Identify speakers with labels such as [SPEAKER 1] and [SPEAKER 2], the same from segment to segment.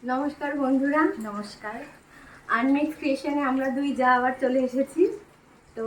[SPEAKER 1] নমস্কার বন্ধুরা,
[SPEAKER 2] নমস্কার।
[SPEAKER 1] আনমেক্স ক্রিয়েশনে আমরা দুই যা আবার চলে এসেছি। তো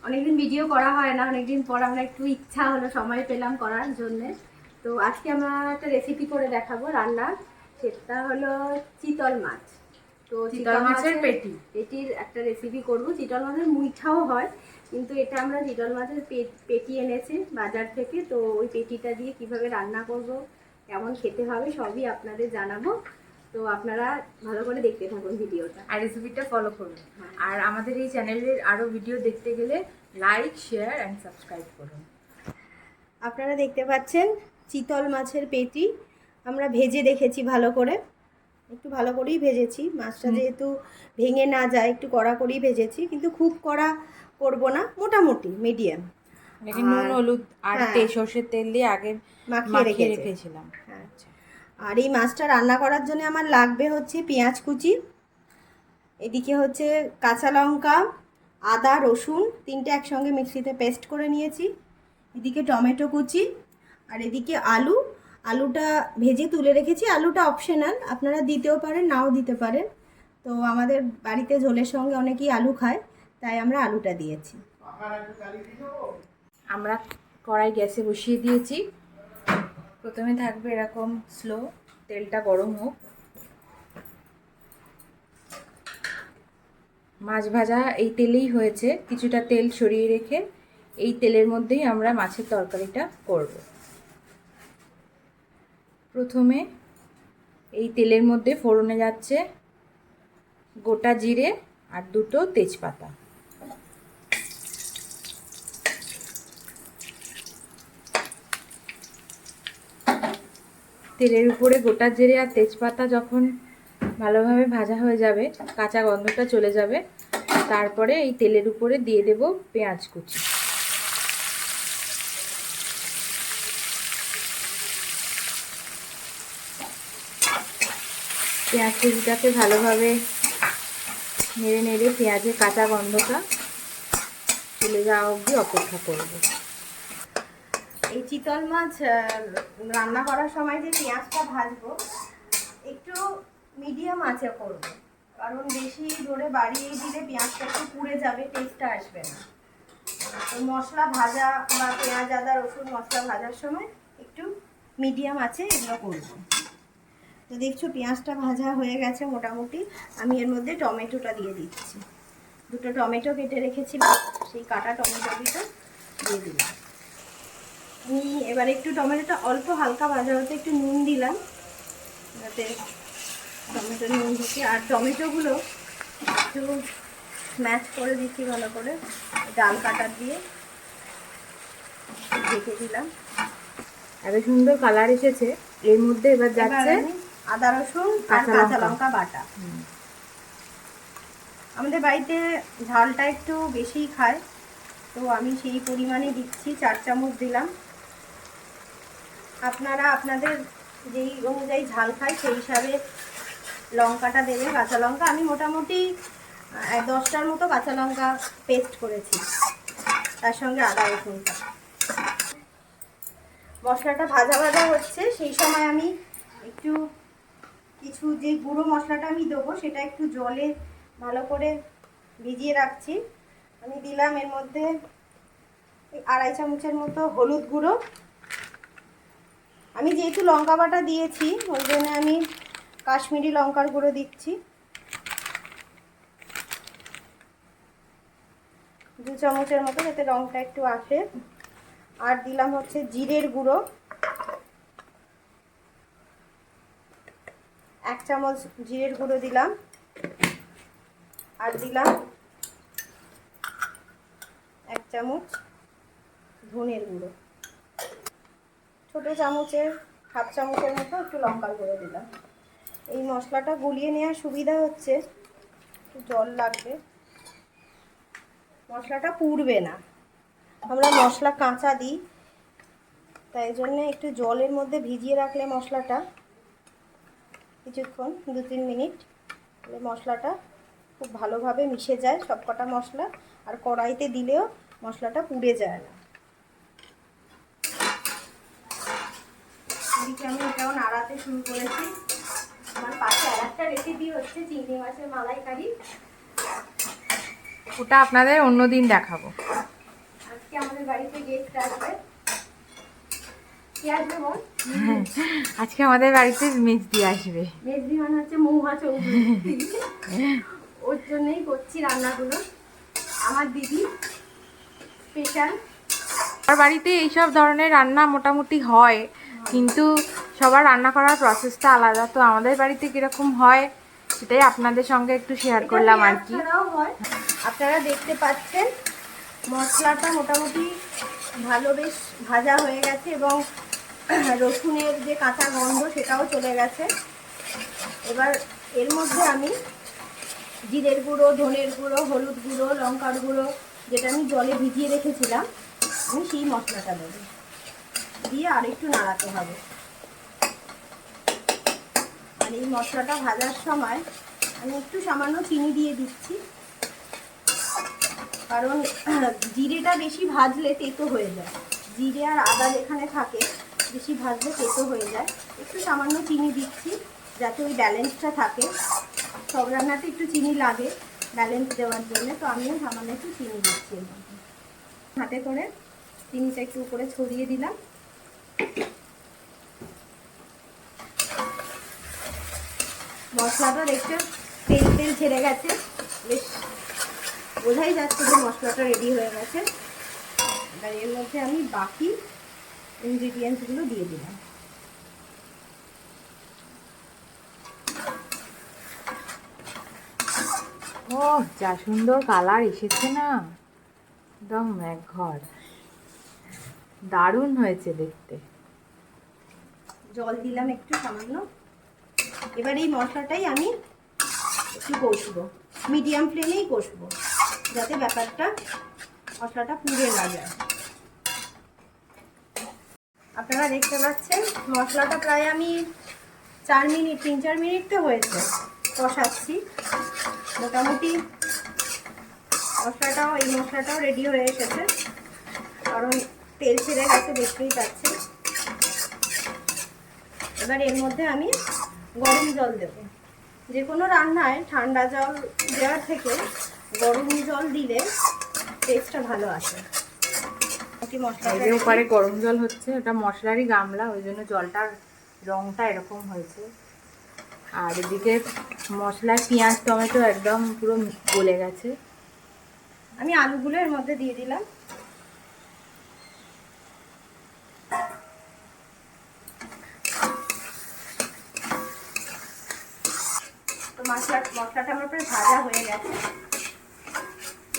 [SPEAKER 1] অনেকদিন ভিডিও করা হয় না, অনেকদিন পর আমরা একটু ইচ্ছা হলো, সময় পেলাম করার জন্যে। তো আজকে আমরা একটা রেসিপি করে দেখাবো রান্না, সেটা হলো চিতল মাছ। তো
[SPEAKER 2] চিতল মাছের
[SPEAKER 1] পেটির একটা রেসিপি করব। চিতল মাছের মুইঠাও হয়, কিন্তু এটা আমরা চিতল মাছের পেটি এনেছি বাজার থেকে। তো ওই পেটিটা দিয়ে কিভাবে রান্না করব, কেমন খেতে হবে, সবই আপনাদের জানাবো। তো আপনারা ভালো করে দেখতে থাকুন ভিডিওটা
[SPEAKER 2] আর রেসিপিটা ফলো করুন। আর আমাদের এই চ্যানেলের আরো ভিডিও দেখতে গেলে লাইক, শেয়ার এন্ড সাবস্ক্রাইব করুন।
[SPEAKER 1] আপনারা দেখতে পাচ্ছেন চিতল মাছের পেটি আমরা ভেজে রেখেছি ভালো করে, একটু ভালো করেই ভেজেছি। মাছটা যেহেতু ভেঙে না যায়, একটু কড়া করেই ভেজেছি, কিন্তু খুব কড়া করব না, মোটামুটি মিডিয়াম।
[SPEAKER 2] নুন, হলুদ আর সর্ষের তেল দিয়ে আগে মাখিয়ে রেখেছিলাম।
[SPEAKER 1] আচ্ছা। আর এই মাছটা রান্না করার জন্য আমার লাগবে হচ্ছে পেঁয়াজ কুচি, এদিকে হচ্ছে কাঁচা লঙ্কা, আদা, রসুন তিনটে একসঙ্গে মিক্সিতে পেস্ট করে নিয়েছি, এদিকে টমেটো কুচি, আর এদিকে আলুটা ভেজে তুলে রেখেছি। আলুটা অপশনাল, আপনারা দিতেও পারেন, নাও দিতে পারেন। তো আমাদের বাড়িতে ঝোলের সঙ্গে অনেকেই আলু খায়, তাই আমরা আলুটা দিয়েছি।
[SPEAKER 2] আমরা কড়াই গ্যাসে বসিয়ে দিয়েছি। প্রথমে থাকবে এরকম স্লো, তেলটা গরম হোক। মাছ ভাজা এই তেলেই হয়েছে, কিছুটা তেল সরিয়ে রেখে এই তেলের মধ্যেই আমরা মাছের তরকারিটা করব। প্রথমে এই তেলের মধ্যে ফোড়নে যাচ্ছে গোটা জিরে আর দুটো তেজপাতা। তেলের উপরে গোটা জিরে আর তেজপাতা যখন ভালোভাবে ভাজা হয়ে যাবে, কাঁচা গন্ধটা চলে যাবে, তারপরে এই তেলের উপরে দিয়ে দেব পেঁয়াজ কুচি। পেঁয়াজ কুচিটাকে ভালোভাবে নেড়ে নেড়ে পেঁয়াজের কাঁচা গন্ধটা চলে যাওয়া অবধি অপেক্ষা করব।
[SPEAKER 1] এই চিতল মাছ রান্না করার সময় যে পেঁয়াজটা ভাজবো, একটু মিডিয়াম আঁচে করব, কারণ বেশি জোরে বাড়িয়ে দিলে পেঁয়াজটা একটু পুড়ে যাবে, টেস্টটা আসবে না। তো মশলা ভাজা বা পেঁয়াজ, আদা, রসুন মশলা ভাজার সময় একটু মিডিয়াম আঁচে এগুলো করব। তো দেখছো পেঁয়াজটা ভাজা হয়ে গেছে মোটামুটি। আমি এর মধ্যে টমেটোটা দিয়ে দিচ্ছি। দুটো টমেটো কেটে রেখেছিলাম, সেই কাটা টমেটো দুটো দিয়ে দিলাম। আমি এবার একটু টমেটোটা অল্প হালকা ভাজা হতে একটু নুন দিলাম, যাতে টমেটো নুন ঢুকে। আর টমেটোগুলো একটু স্ম্যাশ করে দিচ্ছি ভালো করে, ডাল কাটার দিয়ে ঢেকে দিলাম।
[SPEAKER 2] এত সুন্দর কালার এসেছে। এর মধ্যে এবার যাচ্ছে
[SPEAKER 1] আদা, রসুন আর কাঁচা লঙ্কা বাটা। আমাদের বাড়িতে ঝালটা একটু বেশিই খায়, তো আমি সেই পরিমাণে দিচ্ছি, 4 চামচ দিলাম। আপনারা আপনাদের যেই অনুযায়ী ঝাল খায় সেই হিসাবে লঙ্কাটা দেবে, কাঁচা লঙ্কা। আমি মোটামুটি 10টার মতো কাঁচা লঙ্কা পেস্ট করেছি, তার সঙ্গে আদা রসুনটা। মশলাটা ভাজা ভাজা হচ্ছে, সেই সময় আমি একটু কিছু যে গুঁড়ো মশলাটা আমি দেবো সেটা একটু জলে ভালো করে ভিজিয়ে রাখছি। আমি দিলাম এর মধ্যে 2.5 চামচের মতো হলুদ গুঁড়ো। আমি যেহেতু লঙ্কা বাটা দিয়েছি, ওই জন্য আমি কাশ্মীরি লঙ্কার গুঁড়ো দিচ্ছি 2 চামচের মতো, যাতে রঙটা একটু আসে। আর দিলাম হচ্ছে জিরের গুঁড়ো 1 চামচ জিরের গুঁড়ো দিলাম। আর দিলাম 1 চামচ ধনের গুঁড়ো, ছোটো চামচের 1/2 চামচের মতো একটু লঙ্কার গুঁড়ো দিলাম। এই মশলাটা গুলিয়ে নেওয়ার সুবিধা হচ্ছে একটু জল লাগবে, মশলাটা পুড়বে না। আমরা মশলা কাঁচা দিই, তাই জন্য একটু জলের মধ্যে ভিজিয়ে রাখলে মশলাটা কিছুক্ষণ 2-3 মিনিট, তাহলে মশলাটা খুব ভালোভাবে মিশে যায় সবকটা মশলা, আর কড়াইতে দিলেও মশলাটা পুড়ে যায় না। এদিকে আমি এটাও নাড়াতে শুরু করেছি। আমার রেসিপি হচ্ছে চিংড়ি মাছের মালাইকারি।
[SPEAKER 2] ওটা আপনাদের অন্যদিন দেখাবো।
[SPEAKER 1] আজকে আমাদের বাড়িতে গেস্ট আসবে। কি আসবে বল?
[SPEAKER 2] আজকে আমাদের বাড়িতে মেজদি আসবে।
[SPEAKER 1] মেজদি মানে হচ্ছে মহুয়া চৌধুরী। ওর জন্যই করছি রান্নাগুলো। আমার দিদি স্পেশাল।
[SPEAKER 2] আমার বাড়িতে এইসব ধরনের রান্না মোটামুটি হয়, কিন্তু সবার রান্না করার প্রসেসটা আলাদা। তো আমাদের বাড়িতে কিরকম হয় সেটাই আপনাদের সঙ্গে একটু শেয়ার করলাম আর কি।
[SPEAKER 1] আপনারা দেখতে পাচ্ছেন মশলাটা মোটামুটি ভালো বেশ ভাজা হয়ে গেছে এবং রসুনের যে কাঁচা গন্ধ সেটাও চলে গেছে। এবার এর মধ্যে আমি জিরের গুঁড়ো, ধনের গুঁড়ো, হলুদ গুঁড়ো, লঙ্কার গুঁড়ো, যেটা আমি জলে ভিজিয়ে রেখেছিলাম, আমি সেই মশলাটা দেবো, দিয়ে আর একটু নাড়াতে হবে। আর এই মশলাটা ভাজার সময় আমি একটু সামান্য চিনি দিয়ে দিচ্ছি, কারণ জিরেটা বেশি ভাজলে তেতো হয়ে যায়। জিরে আর আদা যেখানে থাকে বেশি ভাজলে তেতো হয়ে যায়। একটু সামান্য চিনি দিচ্ছি যাতে ওই ব্যালেন্সটা থাকে। সব রান্নাতে একটু চিনি লাগে ব্যালেন্স দেওয়ার জন্য, তো আমিও সামান্য একটু চিনি দিচ্ছি। হাতে করে চিনিটা একটু উপরে ছড়িয়ে দিলাম। মশলাটা দেখতে তেল তেল ছেড়ে গেছে, বেশ বোঝাই যাচ্ছে যে মশলাটা রেডি হয়ে গেছে। এবার এর মধ্যে আমি বাকি ইনগ্রিডিয়েন্টসগুলো দিয়ে দিলাম।
[SPEAKER 2] ও যা সুন্দর কালার এসেছে না, একদম ঘর দারুণ হয়েছে দেখতে।
[SPEAKER 1] জল দিলাম একটু সামান্য। এবার এই মশলাটাই আমি একটু কষবো, মিডিয়াম ফ্লেমেই কষবো, যাতে ব্যাপারটা মশলাটা পুড়ে না যায়। আপনারা দেখতে পাচ্ছেন মশলাটা প্রায় আমি 3-4 মিনিট তো হয়েছে কষাচ্ছি। মোটামুটি এই মশলাটাও রেডি হয়ে এসেছে, কারণ তেল ছেড়ে গেছে, দেখতেই পাচ্ছেন। এবার এর মধ্যে আমি গরম জল দেব। যে কোনো রান্নায় ঠান্ডা জল দেওয়ার থেকে গরম জল দিলে টেস্টটা ভালো আসে।
[SPEAKER 2] ওপারে গরম জল হচ্ছে, ওটা মশলারই গামলা, ওই জন্য জলটার রংটা এরকম হয়েছে। আর এদিকে মশলায় পেঁয়াজ টমেটো একদম পুরো গলে গেছে।
[SPEAKER 1] আমি আলুগুলো এর মধ্যে দিয়ে দিলাম। তো মশলাটা আমার প্রায় ভাজা হয়ে গেছে,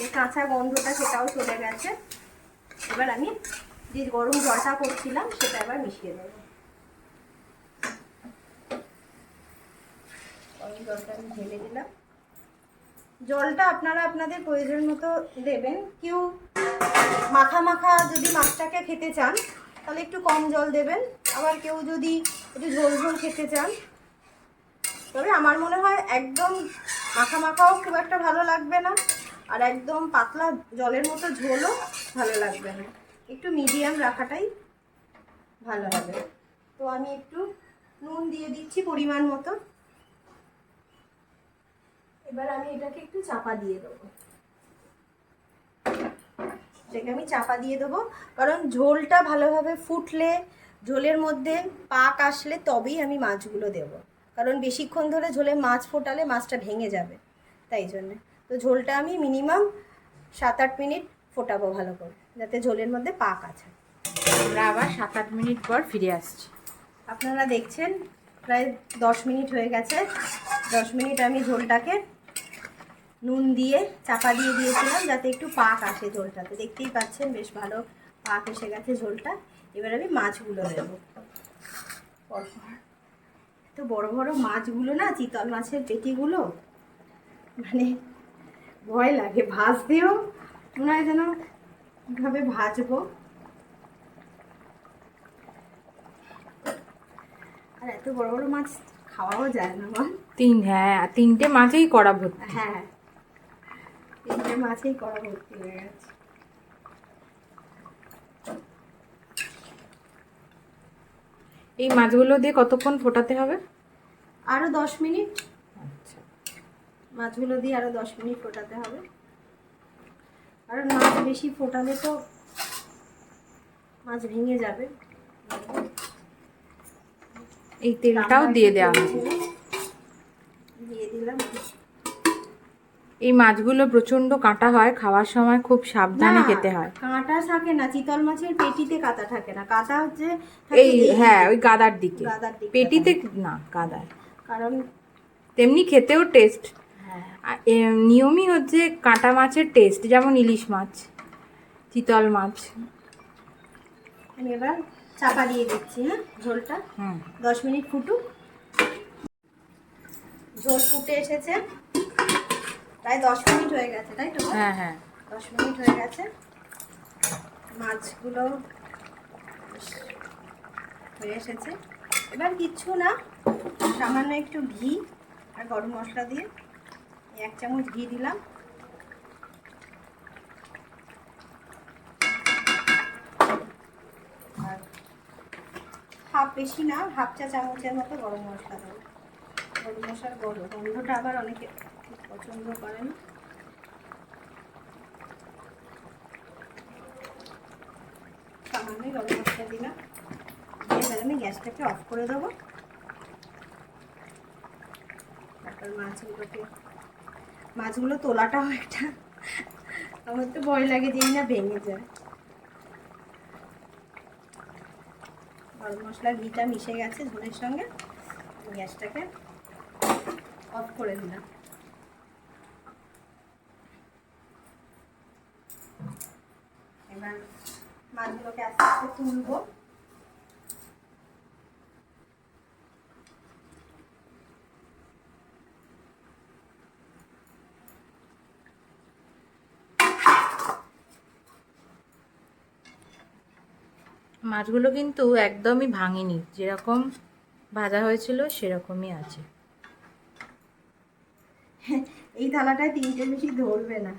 [SPEAKER 1] এই কাঁচা গন্ধটা সেটাও চলে গেছে। এবার আমি যে গরম জলটা করছিলাম সেটা এবার মিশিয়ে দেবো। গরম জলটা আমি ঢেলে দিলাম। জলটা আপনারা আপনাদের প্রয়োজন মতো দেবেন। কেউ মাখা মাখা যদি মাছটাকে খেতে চান তাহলে একটু কম জল দেবেন, আবার কেউ যদি একটু ঝোল ঝোল খেতে চান, তবে আমার মনে হয় একদম মাখা মাখাও খুব একটা ভালো লাগবে না, আর একদম পাতলা জলের মতো ঝোলও ভালো লাগবে না। একটু মিডিয়াম রাখাটাই ভালো হবে। তো আমি একটু নুন দিয়ে দিচ্ছি পরিমাণ মতো। এবার আমি এটাকে একটু চাপা দিয়ে দেবো। এটাকে আমি চাপা দিয়ে দেবো, কারণ ঝোলটা ভালোভাবে ফুটলে, ঝোলের মধ্যে পাক আসলে তবেই আমি মাছগুলো দেবো। কারণ বেশিক্ষণ ধরে ঝোলে মাছ ফোটালে মাছটা ভেঙে যাবে, তাই জন্যে। তো ঝোলটা আমি মিনিমাম 7-8 মিনিট ফোটাবো ভালো করে, যাতে ঝোলের মধ্যে পাক আছে।
[SPEAKER 2] আমরা আবার 7-8 মিনিট পর ফিরে আসছি।
[SPEAKER 1] আপনারা দেখছেন প্রায় 10 মিনিট হয়ে গেছে। 10 মিনিট আমি ঝোলটাকে নুন দিয়ে চাপা দিয়ে দিয়েছিলাম যাতে একটু পাক আসে ঝোলটাতে। দেখতেই পাচ্ছেন বেশ ভালো পাক এসে গেছে ঝোলটা। এবার আমি মাছগুলো দেবো পরপর। তো বড় বড় মাছগুলো না, চিতল মাছের পেটিগুলো, মানে ভয় লাগে ভাজতেও, মনে হয় যেন কীভাবে ভাজবো। আর এত বড় বড় মাছ খাওয়াও যায় না বল।
[SPEAKER 2] 3টে মাছেই কড়া ভর্তি।
[SPEAKER 1] হ্যাঁ, 3টে মাছেই কড়া ভর্তি হয়ে গেছে।
[SPEAKER 2] এই মাছগুলো দিয়ে কতক্ষণ ফোটাতে হবে?
[SPEAKER 1] আরো 10 মিনিট। মাছগুলো দিয়ে আরও 10 মিনিট ফোটাতে হবে, কারণ মাছ বেশি ফোটালে তো মাছ ভেঙে যাবে।
[SPEAKER 2] এই তেলটাও দিয়ে দেওয়া হবে।
[SPEAKER 1] দিয়ে দিলাম।
[SPEAKER 2] এই মাছগুলো প্রচন্ড কাঁটা হয়, খাওয়ার সময় খুব সাবধানে খেতে হয়।
[SPEAKER 1] কাঁটা থাকে না, চিতল মাছের পেটিতে কাঁটা থাকে না, কাঁটা হচ্ছে
[SPEAKER 2] এই হ্যাঁ ওই গাদার দিকে,
[SPEAKER 1] গাদার দিকে
[SPEAKER 2] পেটিতে না, গাদায়।
[SPEAKER 1] কারণ
[SPEAKER 2] তেমনি খেতেও টেস্ট।
[SPEAKER 1] হ্যাঁ
[SPEAKER 2] নিয়মই হচ্ছে কাঁটা মাছের টেস্ট, যেমন ইলিশ মাছ, চিতল মাছ।
[SPEAKER 1] আমি এবার চাপা দিয়ে দিচ্ছি। হ্যাঁ, ঝোলটা 10 মিনিট ফুটুক। ঝোল ফুটে এসেছে, প্রায় 10 মিনিট হয়ে গেছে, তাই তো?
[SPEAKER 2] হ্যাঁ হ্যাঁ
[SPEAKER 1] 10 মিনিট হয়ে গেছে। মাছগুলো হয়ে এসেছে। এবার কিচ্ছু না, সামান্য একটু ঘি আর গরম মশলা দিয়ে 1 চামচ ঘি দিলাম, আর বেশি না, 1/2 চা চামচের মতো গরম মশলা দেবো। গরম মশলার গন্ধটা আবার অনেকে পছন্দ করে না। সামান্য গরম মশলা দিলাম, এবার আমি গ্যাসটাকে অফ করে দেবো। তারপর মাছগুলো তোলাটাও একটা, আমার তো ভয় লাগে যেই না ভেঙে যায়। গরম মশলা ঘিটা মিশে গেছে ঝোলের সঙ্গে, গ্যাসটাকে অফ করে দিলাম। এবার মাছগুলোকে আস্তে আস্তে তুলবো।
[SPEAKER 2] মাছগুলো কিন্তু একদমই ভাঙেনি, যেরকম ভাজা হয়েছিল সেরকমই আছে।
[SPEAKER 1] এই থালাটায় 3টে বেশি ধরবে না,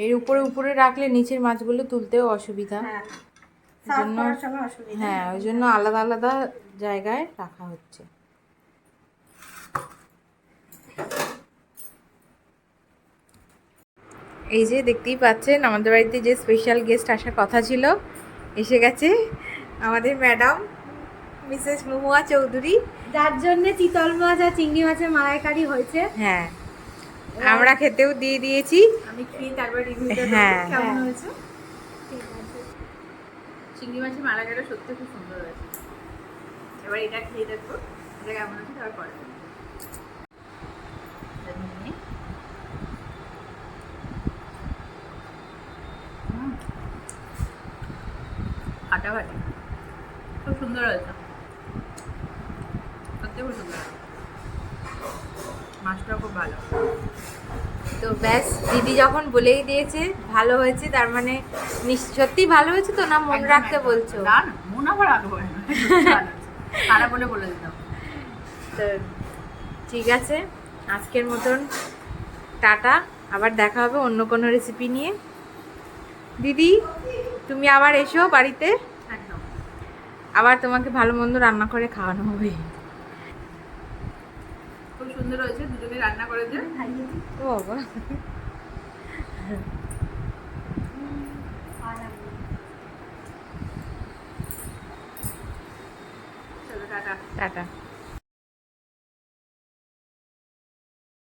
[SPEAKER 2] এর উপরে উপরে রাখলে নিচের মাছগুলো তুলতেও অসুবিধা।
[SPEAKER 1] হ্যাঁ, সার্ভ করার সময় অসুবিধা।
[SPEAKER 2] হ্যাঁ, ওই জন্য আলাদা আলাদা জায়গায় রাখা হচ্ছে। এই যে দেখতেই পাচ্ছেন, আমাদের বাড়িতে যে স্পেশাল গেস্ট আসার কথা ছিল এসে গেছে, আমাদের ম্যাডাম মিসেস মহুয়া চৌধুরী,
[SPEAKER 1] যার জন্য চিতল মাছ আর চিংড়ি মাছের মালাইকারি হয়েছে।
[SPEAKER 2] হ্যাঁ, আমরা খেতেও দিয়ে দিয়েছি।
[SPEAKER 1] আমি খেয়ে তারপর রিভিউটা দেব
[SPEAKER 2] হ্যাঁ
[SPEAKER 1] কেমন হয়েছে।
[SPEAKER 3] ঠিক আছে, চিংড়ি মাছের মালাইকারিটা সত্যি খুব সুন্দর হয়েছে। এবার এটা খেয়ে দেখবো এটা কেমন আছে, তারপরে ফাটাফাটি, খুব সুন্দর হয়েছে, সত্যি খুব সুন্দর হয়েছে। মাছটাও খুব ভালো।
[SPEAKER 2] তো ব্যাস, দিদি যখন বলেই দিয়েছে ভালো হয়েছে, তার মানে সত্যি ভালো হয়েছে তো, না মন
[SPEAKER 3] একদম,
[SPEAKER 2] রাখতে
[SPEAKER 3] একদম।
[SPEAKER 2] বলছো?
[SPEAKER 3] না না, মন আবার রাখবো না, খারাপ বলে বলে দিতাম।
[SPEAKER 2] তো ঠিক আছে, আজকের মতন টাটা, আবার দেখা হবে অন্য কোনো রেসিপি নিয়ে। দিদি তুমি আবার এসো বাড়িতে,
[SPEAKER 3] একদম,
[SPEAKER 2] আবার তোমাকে ভালো মন্দ রান্না করে খাওয়ানো হবে।
[SPEAKER 3] খুব সুন্দর হয়েছে, দুজনে রান্না করেছে।
[SPEAKER 2] ও বাবা,
[SPEAKER 3] চলো টাটা।
[SPEAKER 2] টাটা।